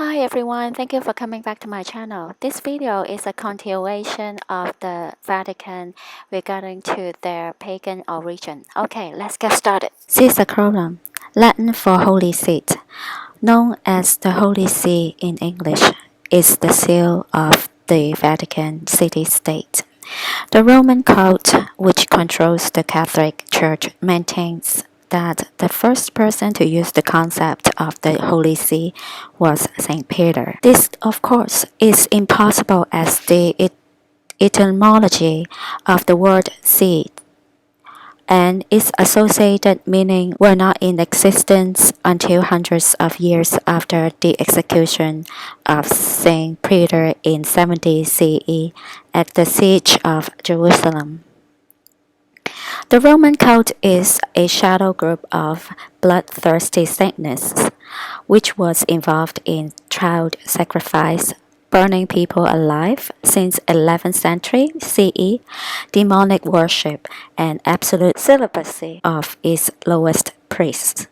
Hi everyone, thank you for coming back to my channel. This video is a continuation of the Vatican regarding to their pagan origin. Okay, let's get started. See Sacrorum, Latin for Holy Seat, known as the Holy See in English, is the seal of the Vatican City-State. The Roman cult, which controls the Catholic Church, maintains that the first person to use the concept of the Holy See was Saint Peter. This, of course, is impossible as the etymology of the word see and its associated meaning were not in existence until hundreds of years after the execution of Saint Peter in 70 CE at the siege of Jerusalem. The Roman cult is a shadow group of bloodthirsty Satanists, which was involved in child sacrifice, burning people alive since 11th century CE, demonic worship, and absolute celibacy of its lowest priests.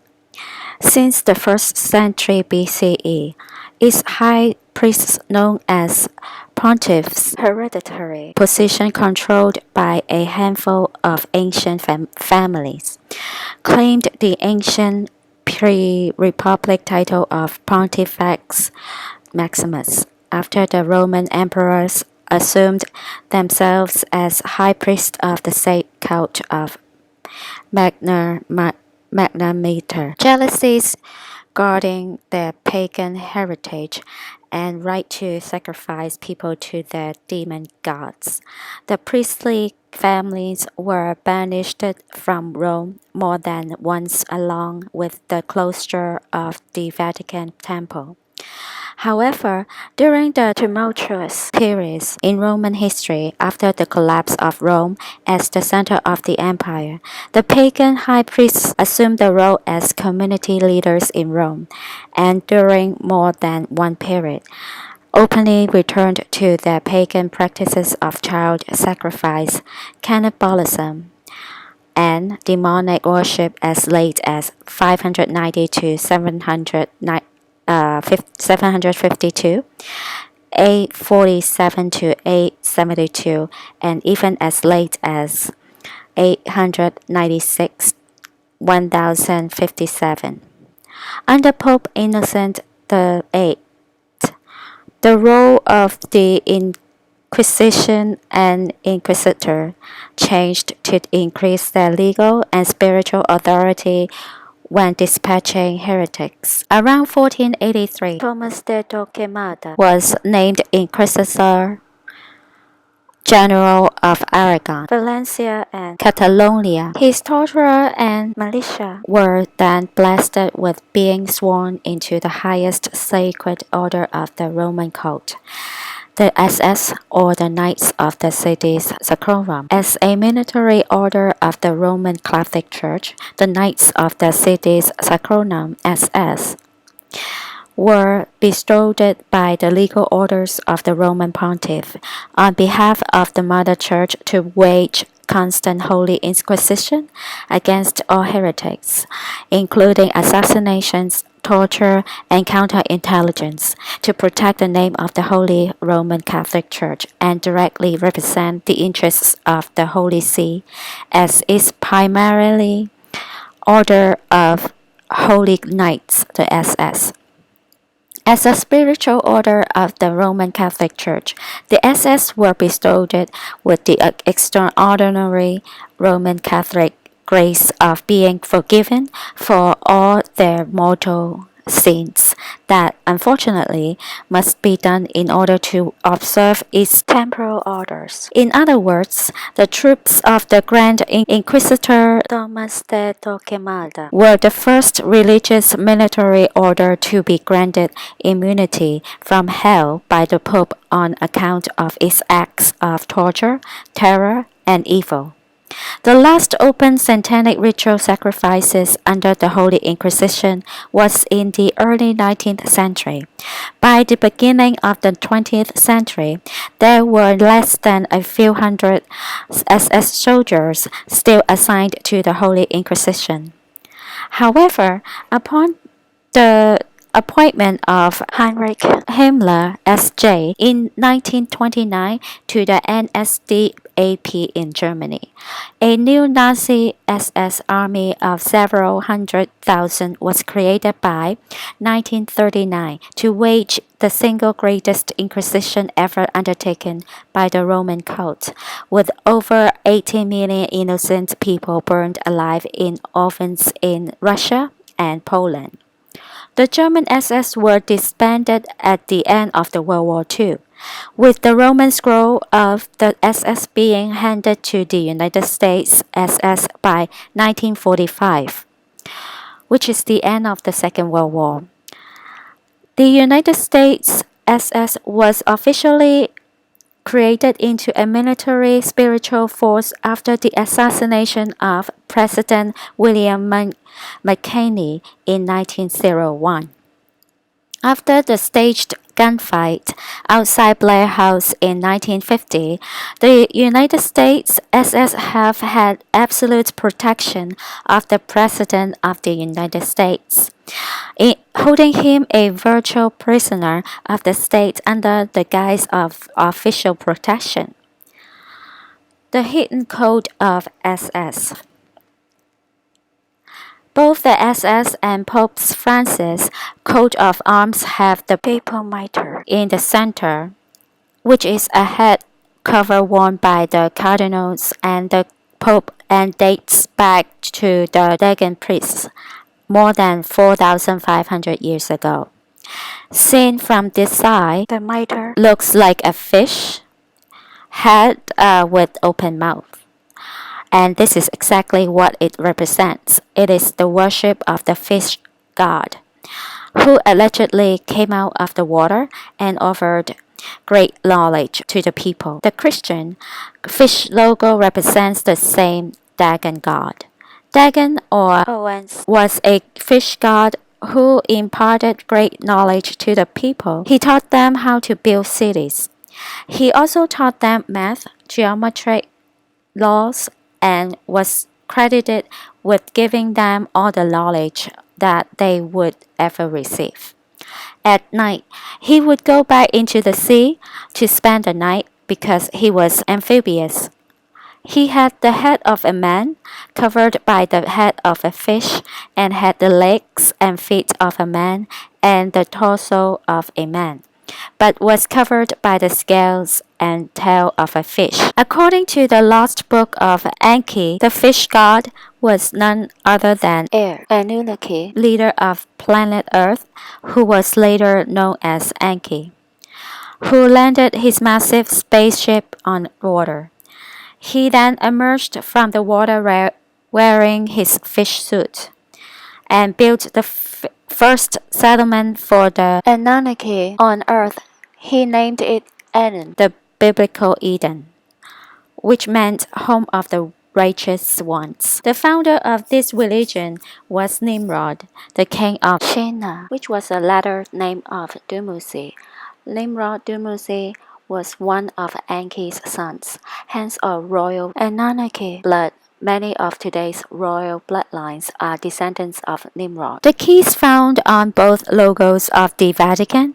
Since the 1st century BCE, its high priests known as pontiffs, hereditary position controlled by a handful of ancient families, claimed the ancient pre-republic title of Pontifex Maximus after the Roman emperors assumed themselves as high priests of the state cult of Magnamator. Jealousies guarding their pagan heritage and right to sacrifice people to their demon gods. The priestly families were banished from Rome more than once along with the closure of the Vatican Temple. However, during the tumultuous periods in Roman history after the collapse of Rome as the center of the empire, the pagan high priests assumed the role as community leaders in Rome, and during more than one period, openly returned to their pagan practices of child sacrifice, cannibalism, and demonic worship as late as 590 to 752, 847 to 872, and even as late as 896, 1057. Under Pope Innocent VIII, the role of the Inquisition and Inquisitor changed to increase their legal and spiritual authority when dispatching heretics. Around 1483, Thomas de Torquemada was named Inquisitor General of Aragon, Valencia, and Catalonia. His torturer and militia were then blessed with being sworn into the highest sacred order of the Roman cult, the SS, or the Knights of the City's Sacrorum. As a military order of the Roman Catholic Church, the Knights of the City's Sacrorum SS were bestowed by the legal orders of the Roman Pontiff on behalf of the Mother Church to wage constant Holy Inquisition against all heretics, including assassinations, torture, and counterintelligence, to protect the name of the Holy Roman Catholic Church and directly represent the interests of the Holy See as its primarily order of Holy Knights, the SS. As a spiritual order of the Roman Catholic Church, the SS were bestowed with the extraordinary Roman Catholic grace of being forgiven for all their mortal sins that unfortunately must be done in order to observe its temporal orders. In other words, the troops of the Grand Inquisitor Thomas de Torquemada were the first religious military order to be granted immunity from hell by the Pope on account of its acts of torture, terror, and evil. The last open satanic ritual sacrifices under the Holy Inquisition was in the early 19th century. By the beginning of the 20th century, there were less than a few hundred SS soldiers still assigned to the Holy Inquisition. However, upon the appointment of Heinrich Himmler (SJ) in 1929 to the NSDAP in Germany. A new Nazi SS army of several hundred thousand was created by 1939 to wage the single greatest inquisition ever undertaken by the Roman cult, with over 18 million innocent people burned alive in ovens in Russia and Poland. The German SS were disbanded at the end of the World War II, with the Roman scroll of the SS being handed to the United States SS by 1945, which is the end of the Second World War. The United States SS was officially created into a military spiritual force after the assassination of President William McKinley in 1901. After the staged gunfight outside Blair House in 1950, the United States SS have had absolute protection of the President of the United States, holding him a virtual prisoner of the state under the guise of official protection. The hidden code of SS. Both the SS and Pope Francis' coat of arms have the papal mitre in the center, which is a head cover worn by the cardinals and the Pope and dates back to the Pagan priests more than 4,500 years ago. Seen from this side, the mitre looks like a fish head with open mouth. And this is exactly what it represents. It is the worship of the fish god, who allegedly came out of the water and offered great knowledge to the people. The Christian fish logo represents the same Dagon god. Dagon, or Owens, was a fish god who imparted great knowledge to the people. He taught them how to build cities. He also taught them math, geometry, laws, and was credited with giving them all the knowledge that they would ever receive. At night, he would go back into the sea to spend the night because he was amphibious. He had the head of a man, covered by the head of a fish, and had the legs and feet of a man and the torso of a man, but was covered by the scales and tail of a fish. According to the lost book of Enki, the fish god was none other than Anunnaki, leader of planet Earth, who was later known as Enki, who landed his massive spaceship on water. He then emerged from the water wearing his fish suit and built the first settlement for the Anunnaki on Earth. He named it Eden, the biblical Eden, which meant home of the righteous ones. The founder of this religion was Nimrod, the king of Shinar, which was a latter name of Dumuzi. Nimrod Dumuzi was one of Enki's sons, hence of royal Anunnaki blood. Many of today's royal bloodlines are descendants of Nimrod. The keys found on both logos of the Vatican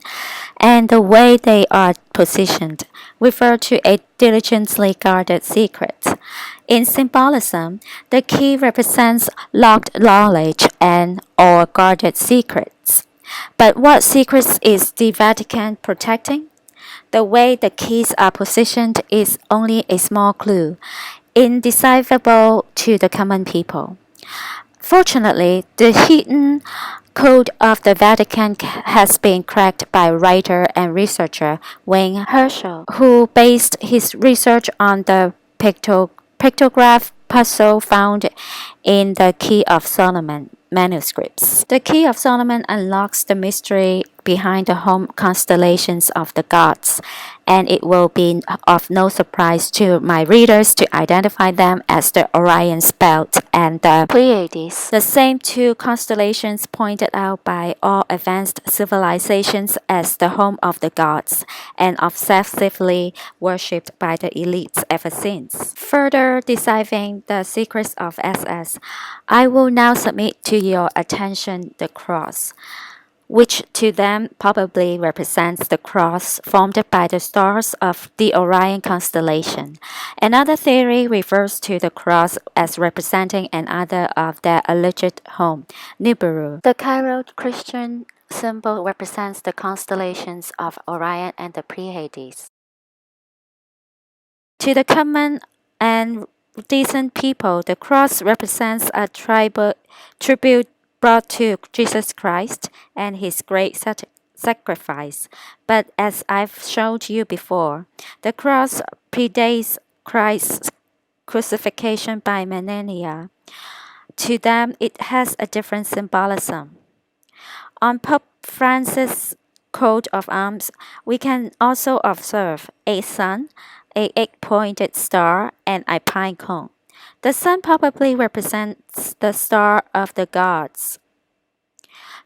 and the way they are positioned refer to a diligently guarded secret. In symbolism, the key represents locked knowledge and or guarded secrets. But what secrets is the Vatican protecting? The way the keys are positioned is only a small clue, indecipherable to the common people. Fortunately, the hidden code of the Vatican has been cracked by writer and researcher Wayne Herschel, who based his research on the pictograph puzzle found in the Key of Solomon manuscripts. The Key of Solomon unlocks the mystery behind the home constellations of the gods, and it will be of no surprise to my readers to identify them as the Orion's belt and the Pleiades, the same two constellations pointed out by all advanced civilizations as the home of the gods and obsessively worshipped by the elites ever since. Further deciphering the secrets of SS, I will now submit to your attention the cross, which to them probably represents the cross formed by the stars of the Orion constellation. Another theory refers to the cross as representing another of their alleged home, Nibiru. The Cairo Christian symbol represents the constellations of Orion and the Pleiades. To the common and decent people, the cross represents a tribute brought to Jesus Christ and his great sacrifice. But as I've showed you before, the cross predates Christ's crucifixion by millennia. To them, it has a different symbolism. On Pope Francis' coat of arms, we can also observe a sun, a eight-pointed star, and a pine cone. The sun probably represents the star of the gods.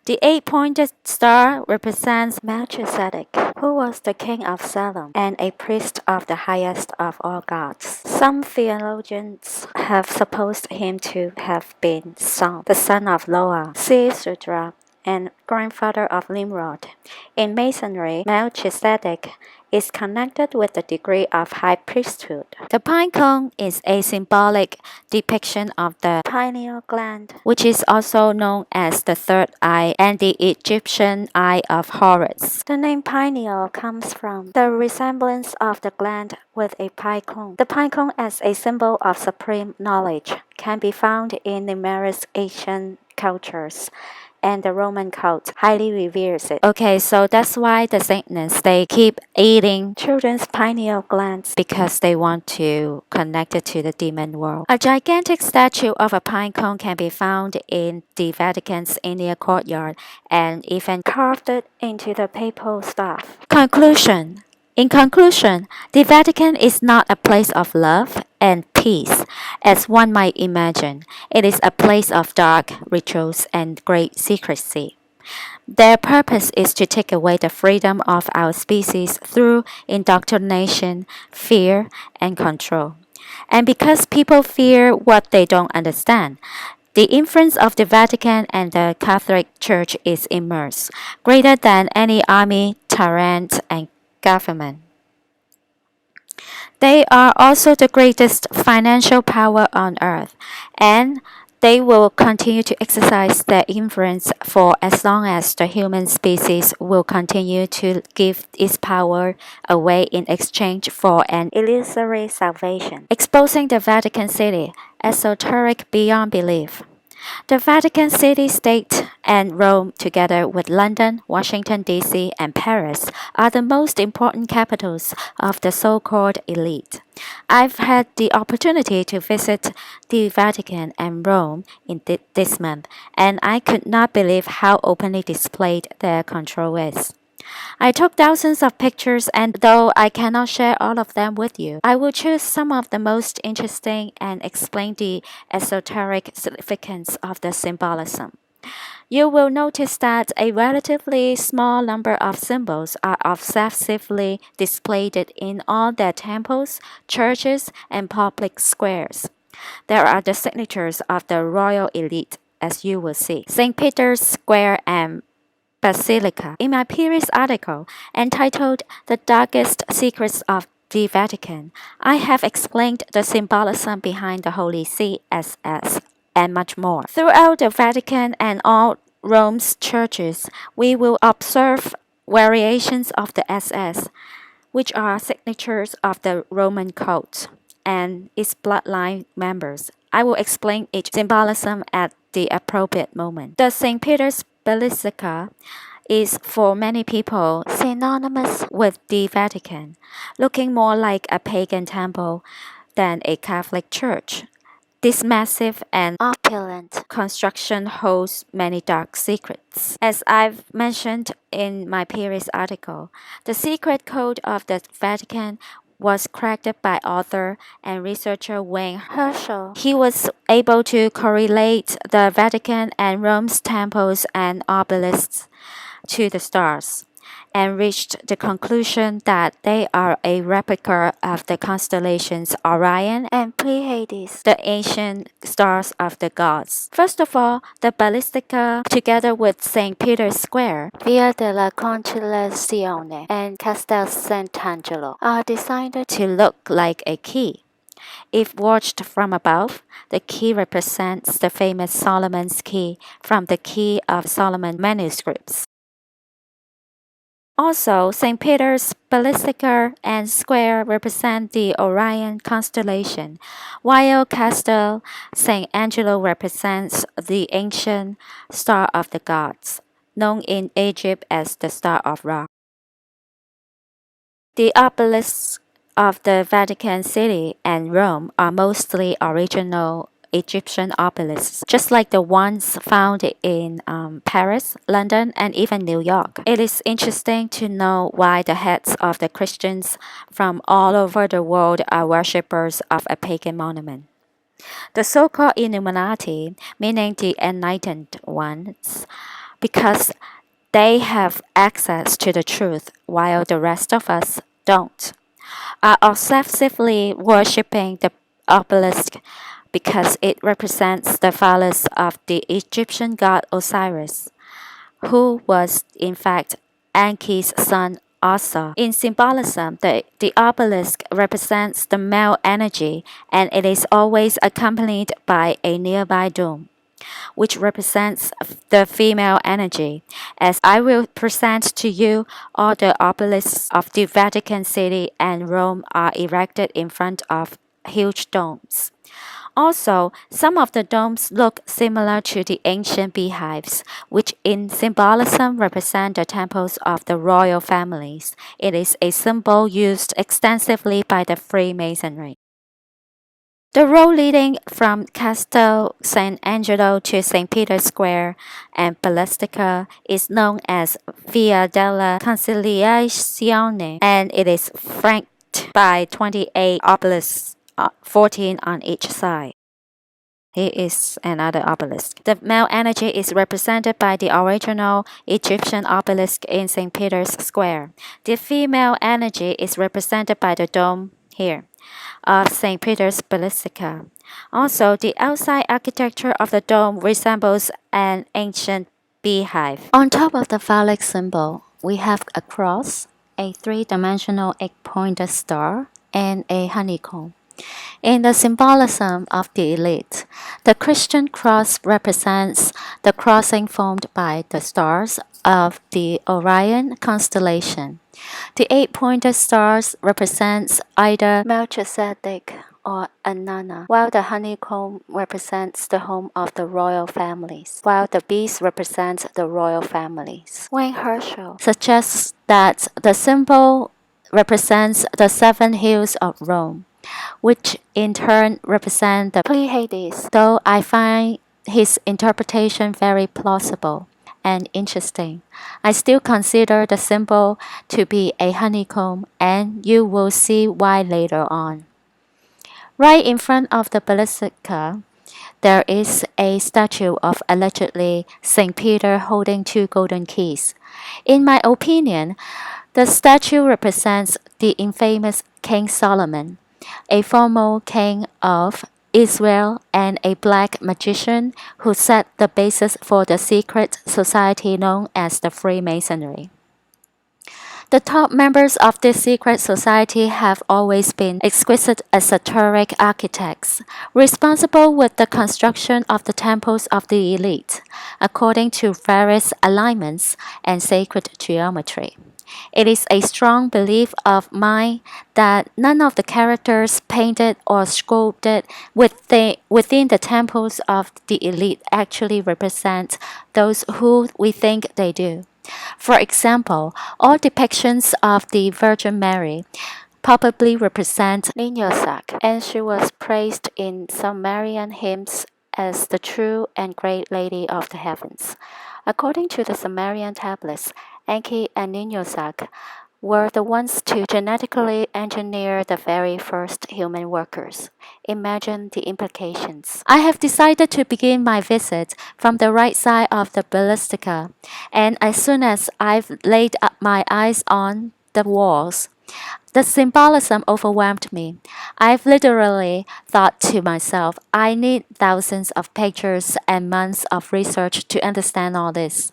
The eight-pointed star represents Melchizedek, who was the king of Salem and a priest of the highest of all gods. Some theologians have supposed him to have been Son, the son of Noah, Sisera, and grandfather of Nimrod. In Masonry, Melchizedek is connected with the degree of high priesthood. The pine cone is a symbolic depiction of the pineal gland, which is also known as the third eye and the Egyptian eye of Horus. The name pineal comes from the resemblance of the gland with a pine cone. The pine cone as a symbol of supreme knowledge can be found in numerous ancient cultures, and the Roman cult highly reveres it. Okay, so that's why the Satanists, they keep eating children's pineal glands because they want to connect it to the demon world. A gigantic statue of a pine cone can be found in the Vatican's inner courtyard and even carved it into the papal staff. Conclusion. In conclusion, the Vatican is not a place of love and peace, as one might imagine. It is a place of dark rituals and great secrecy. Their purpose is to take away the freedom of our species through indoctrination, fear, and control. And because people fear what they don't understand, the influence of the Vatican and the Catholic Church is immense, greater than any army, tyrant, and government. They are also the greatest financial power on earth, and they will continue to exercise their influence for as long as the human species will continue to give its power away in exchange for an illusory salvation, exposing the Vatican City esoteric beyond belief. The Vatican City State and Rome, together with London, Washington, D.C., and Paris, are the most important capitals of the so-called elite. I've had the opportunity to visit the Vatican and Rome in this month, and I could not believe how openly displayed their control is. I took thousands of pictures, and though I cannot share all of them with you, I will choose some of the most interesting and explain the esoteric significance of the symbolism. You will notice that a relatively small number of symbols are obsessively displayed in all their temples, churches, and public squares. There are the signatures of the royal elite, as you will see. St. Peter's Square and Basilica. In my previous article, entitled The Darkest Secrets of the Vatican, I have explained the symbolism behind the Holy See, SS, and much more. Throughout the Vatican and all Rome's churches, we will observe variations of the SS, which are signatures of the Roman cult and its bloodline members. I will explain each symbolism at the appropriate moment. The St. Peter's Basilica is for many people synonymous with the Vatican, looking more like a pagan temple than a Catholic church. This massive and opulent construction holds many dark secrets. As I've mentioned in my previous article, the secret code of the Vatican was cracked by author and researcher Wayne Herschel. He was able to correlate the Vatican and Rome's temples and obelisks to the stars. and reached the conclusion that they are a replica of the constellations Orion and Pleiades, the ancient stars of the gods. First of all, the Ballistica, together with St. Peter's Square, Via della Conciliazione, and Castel Sant'Angelo, are designed to look like a key. If watched from above, the key represents the famous Solomon's key from the Key of Solomon manuscripts. Also, St. Peter's Basilica and Square represent the Orion constellation, while Castel St. Angelo represents the ancient star of the gods, known in Egypt as the Star of Ra. The obelisks of the Vatican City and Rome are mostly original Egyptian obelisks, just like the ones found in Paris, London, and even New York. It is interesting to know why the heads of the Christians from all over the world are worshippers of a pagan monument. The so-called Illuminati, meaning the enlightened ones, because they have access to the truth while the rest of us don't, are obsessively worshipping the obelisk because it represents the phallus of the Egyptian god Osiris, who was in fact Enki's son Asa. In symbolism, the obelisk represents the male energy, and it is always accompanied by a nearby dome, which represents the female energy. As I will present to you, all the obelisks of the Vatican City and Rome are erected in front of huge domes. Also, some of the domes look similar to the ancient beehives, which in symbolism represent the temples of the royal families. It is a symbol used extensively by the Freemasonry. The road leading from Castel San Angelo to St. Peter's Square and Basilica is known as Via della Conciliazione, and it is flanked by 28 obelisks, 14 on each side. Here is another obelisk. The male energy is represented by the original Egyptian obelisk in St. Peter's Square. The female energy is represented by the dome here of St. Peter's Basilica. Also, the outside architecture of the dome resembles an ancient beehive. On top of the phallic symbol, we have a cross, a three-dimensional egg-pointed star, and a honeycomb. In the symbolism of the elite, the Christian cross represents the crossing formed by the stars of the Orion constellation. The eight-pointed stars represents either Melchizedek or Anana, while the honeycomb represents the home of the royal families, while the bees represent the royal families. Wayne Herschel suggests that the symbol represents the seven hills of Rome, which in turn represent the Pleiades, though I find his interpretation very plausible and interesting. I still consider the symbol to be a honeycomb, and you will see why later on. Right in front of the Basilica, there is a statue of allegedly St. Peter holding two golden keys. In my opinion, the statue represents the infamous King Solomon, a former king of Israel and a black magician who set the basis for the secret society known as the Freemasonry. The top members of this secret society have always been exquisite esoteric architects, responsible with the construction of the temples of the elite, according to various alignments and sacred geometry. It is a strong belief of mine that none of the characters painted or sculpted within the temples of the elite actually represent those who we think they do. For example, all depictions of the Virgin Mary probably represent Niñosac, and she was praised in some Marian hymns as the true and great Lady of the Heavens. According to the Sumerian tablets, Enki and Niñosac were the ones to genetically engineer the very first human workers. Imagine the implications. I have decided to begin my visit from the right side of the Ballistica, and as soon as I've laid up my eyes on the walls, the symbolism overwhelmed me. I've literally thought to myself, I need thousands of pictures and months of research to understand all this.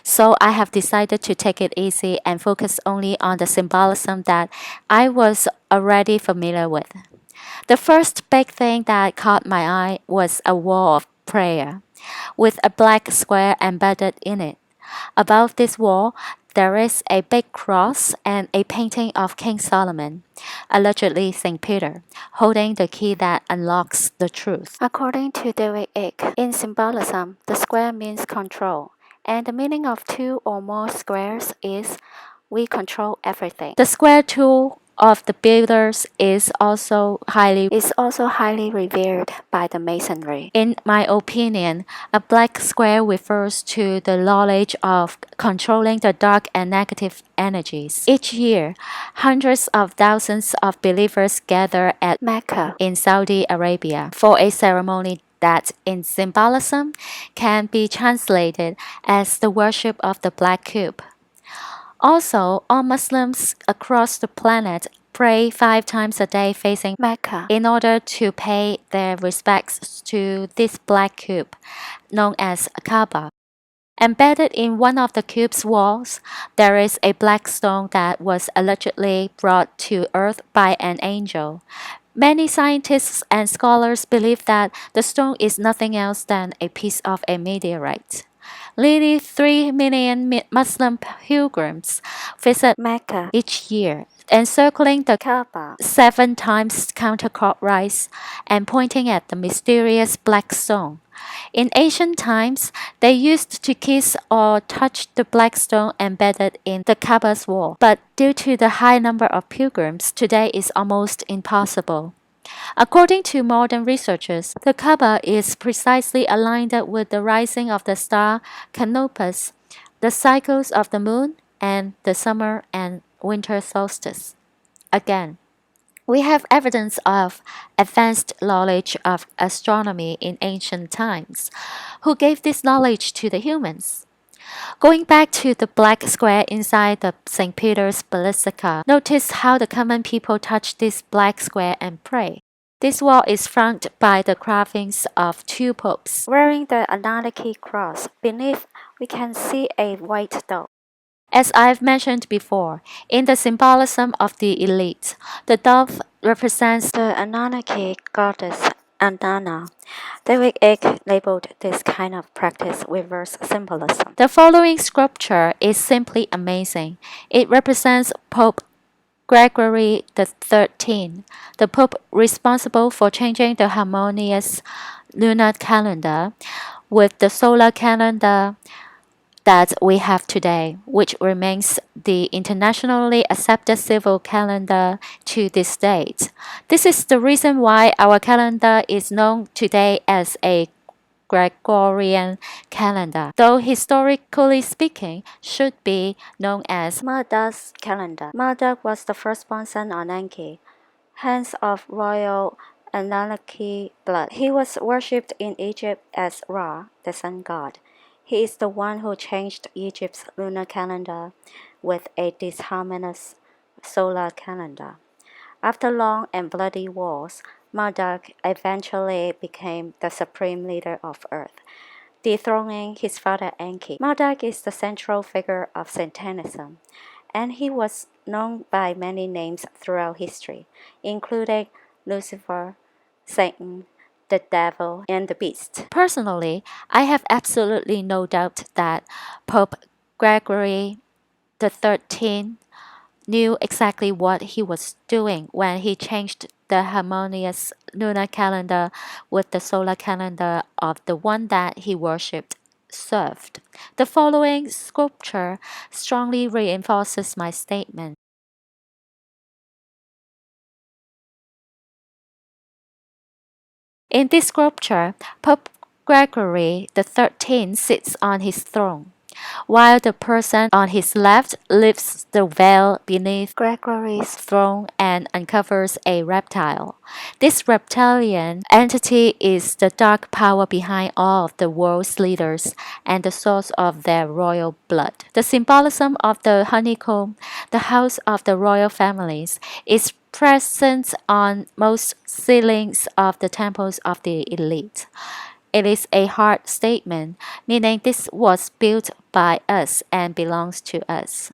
So I have decided to take it easy and focus only on the symbolism that I was already familiar with. The first big thing that caught my eye was a wall of prayer, with a black square embedded in it. Above this wall, there is a big cross and a painting of King Solomon, allegedly St. Peter, holding the key that unlocks the truth. According to David Icke, in symbolism, the square means control, and the meaning of two or more squares is we control everything. The square tool of the builders is also highly revered by the masonry. In my opinion, a black square refers to the knowledge of controlling the dark and negative energies. Each year, hundreds of thousands of believers gather at Mecca in Saudi Arabia for a ceremony that in symbolism can be translated as the worship of the black cube. Also, all Muslims across the planet pray 5 times a day facing Mecca in order to pay their respects to this black cube, known as Kaaba. Embedded in one of the cube's walls, there is a black stone that was allegedly brought to Earth by an angel. Many scientists and scholars believe that the stone is nothing else than a piece of a meteorite. Nearly 3 million Muslim pilgrims visit Mecca each year, encircling the Kaaba 7 times counterclockwise and pointing at the mysterious black stone. In ancient times, they used to kiss or touch the black stone embedded in the Kaaba's wall, but due to the high number of pilgrims, today is almost impossible. According to modern researchers, the Kaaba is precisely aligned with the rising of the star Canopus, the cycles of the moon, and the summer and winter solstice. Again, we have evidence of advanced knowledge of astronomy in ancient times. Who gave this knowledge to the humans? Going back to the black square inside the St. Peter's Basilica, notice how the common people touch this black square and pray. This wall is flanked by the carvings of 2 popes wearing the anarchy cross. Beneath, we can see a white dove. As I've mentioned before, in the symbolism of the elite, the dove represents the Anunnaki goddess Anana. David Icke labeled this kind of practice reverse symbolism. The following sculpture is simply amazing. It represents Pope Gregory XIII, the Pope responsible for changing the harmonious lunar calendar with the solar calendar that we have today, which remains the internationally accepted civil calendar to this date. This is the reason why our calendar is known today as a Gregorian calendar, though historically speaking should be known as Marduk's calendar. Marduk was the firstborn son of Enki, hence of royal Anunnaki blood. He was worshipped in Egypt as Ra, the sun god. He is the one who changed Egypt's lunar calendar with a disharmonious solar calendar. After long and bloody wars, Marduk eventually became the supreme leader of Earth, dethroning his father Enki. Marduk is the central figure of Satanism, and he was known by many names throughout history, including Lucifer, Satan, the devil, and the beast. Personally, I have absolutely no doubt that Pope Gregory XIII knew exactly what he was doing when he changed the harmonious lunar calendar with the solar calendar of the one that he worshipped served. The following sculpture strongly reinforces my statement. In this sculpture, Pope Gregory XIII sits on his throne. while the person on his left lifts the veil beneath Gregory's throne and uncovers a reptile. This reptilian entity is the dark power behind all of the world's leaders and the source of their royal blood. The symbolism of the honeycomb, the house of the royal families, is present on most ceilings of the temples of the elite. It is a hard statement, meaning this was built by us and belongs to us.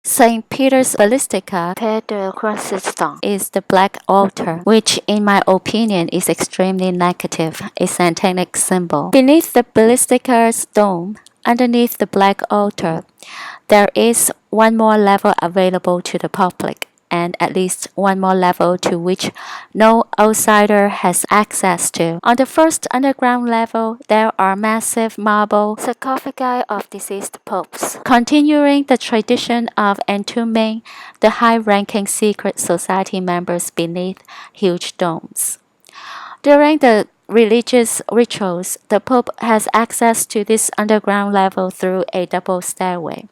St. Peter's Basilica is the black altar, which in my opinion is extremely negative, a satanic symbol. Beneath the basilica's dome, underneath the black altar, there is one more level available to the public, and at least one more level to which no outsider has access to. On the first underground level, there are massive marble sarcophagi of deceased popes, continuing the tradition of entombing the high-ranking secret society members beneath huge domes. During the religious rituals, the Pope has access to this underground level through a double stairway,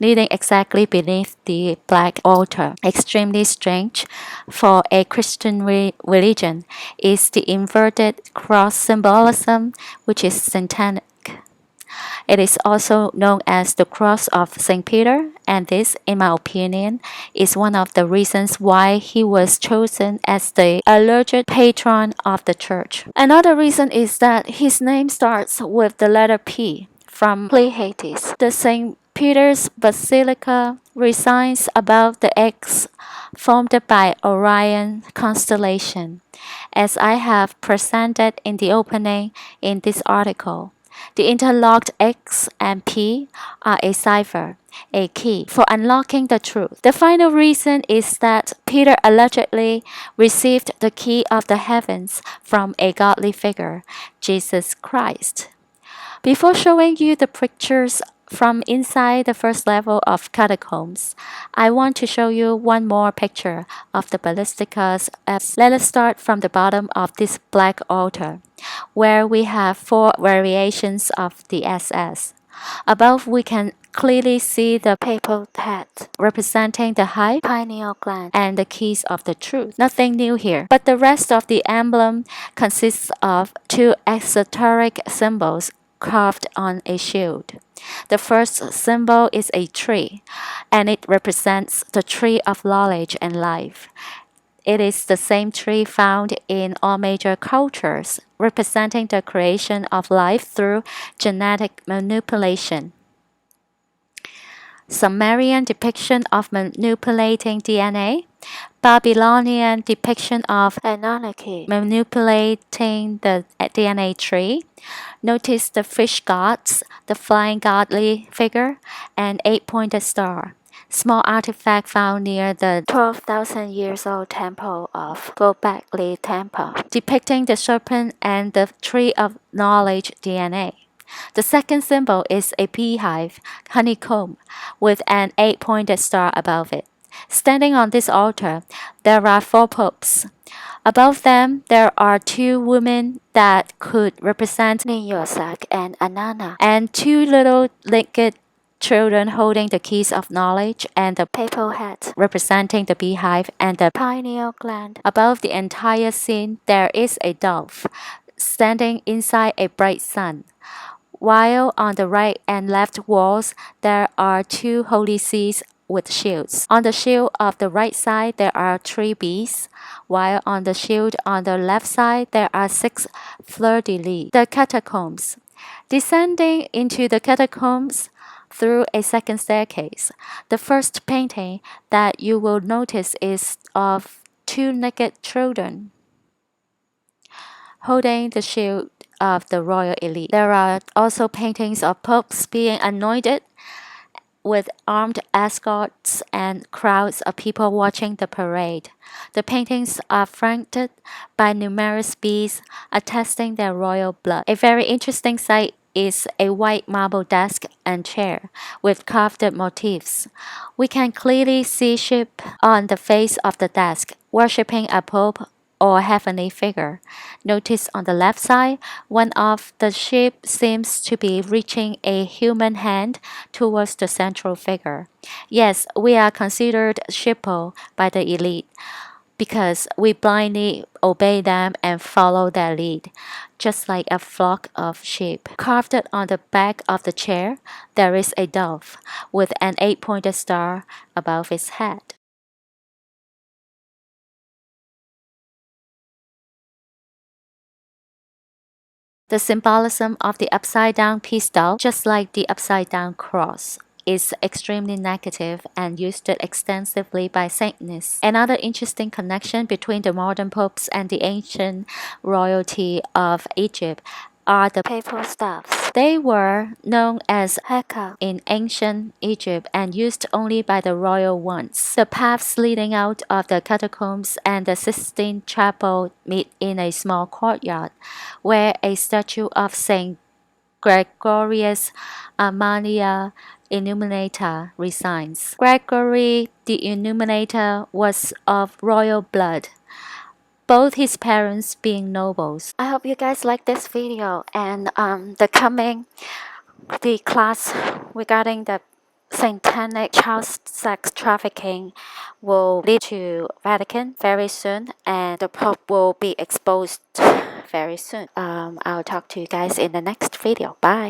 leading exactly beneath the black altar. Extremely strange for a Christian religion is the inverted cross symbolism, which is satanic. It is also known as the Cross of St. Peter, and this, in my opinion, is one of the reasons why he was chosen as the alleged patron of the church. Another reason is that his name starts with the letter P from Pleiades. The St. Peter's Basilica resides above the X formed by Orion constellation, as I have presented in the opening in this article. The interlocked X and P are a cipher, a key for unlocking the truth. The final reason is that Peter allegedly received the key of the heavens from a godly figure, Jesus Christ. Before showing you the pictures from inside the first level of catacombs, I want to show you one more picture of the basilicas. Let us start from the bottom of this black altar, where we have four variations of the SS. Above, we can clearly see the papal head representing the high pineal gland and the keys of the truth. Nothing new here, but the rest of the emblem consists of two esoteric symbols carved on a shield. The first symbol is a tree, and it represents the tree of knowledge and life. It is the same tree found in all major cultures, representing the creation of life through genetic manipulation. Sumerian depiction of manipulating DNA, Babylonian depiction of Anunnaki manipulating the DNA tree. Notice the fish gods, the flying godly figure, and eight-pointed star. Small artifact found near the 12,000 years old temple of Göbekli Temple, depicting the serpent and the tree of knowledge DNA. The second symbol is a beehive, honeycomb, with an eight-pointed star above it. Standing on this altar, there are four popes. Above them, there are two women that could represent Ninyosak and Anana, and two little naked children holding the keys of knowledge and the papal hat representing the beehive and the pineal gland. Above the entire scene, there is a dove standing inside a bright sun, while on the right and left walls there are two holy seas with shields. On the shield of the right side there are three bees, while on the shield on the left side there are six fleur-de-lis. The catacombs. Descending into the catacombs through a second staircase, the first painting that you will notice is of two naked children holding the shield of the royal elite. There are also paintings of popes being anointed with armed escorts and crowds of people watching the parade. The paintings are flanked by numerous bees attesting their royal blood. A very interesting sight is a white marble desk and chair with carved motifs. We can clearly see sheep on the face of the desk, worshipping a pope or heavenly figure. Notice on the left side, one of the sheep seems to be reaching a human hand towards the central figure. Yes, we are considered sheeple by the elite because we blindly obey them and follow their lead, just like a flock of sheep. Carved on the back of the chair, there is a dove with an eight-pointed star above its head. The symbolism of the upside-down peace dove, just like the upside-down cross, is extremely negative and used extensively by Satanists. Another interesting connection between the modern popes and the ancient royalty of Egypt are the papal staffs. They were known as heka in ancient Egypt and used only by the royal ones. The paths leading out of the catacombs and the Sistine Chapel meet in a small courtyard, where a statue of Saint Gregorius Armenia Illuminator resides. Gregory the Illuminator was of royal blood, both his parents being nobles. I hope you guys like this video and the class regarding the satanic child sex trafficking will lead to Vatican very soon, and the Pope will be exposed very soon. I'll talk to you guys in the next video. Bye.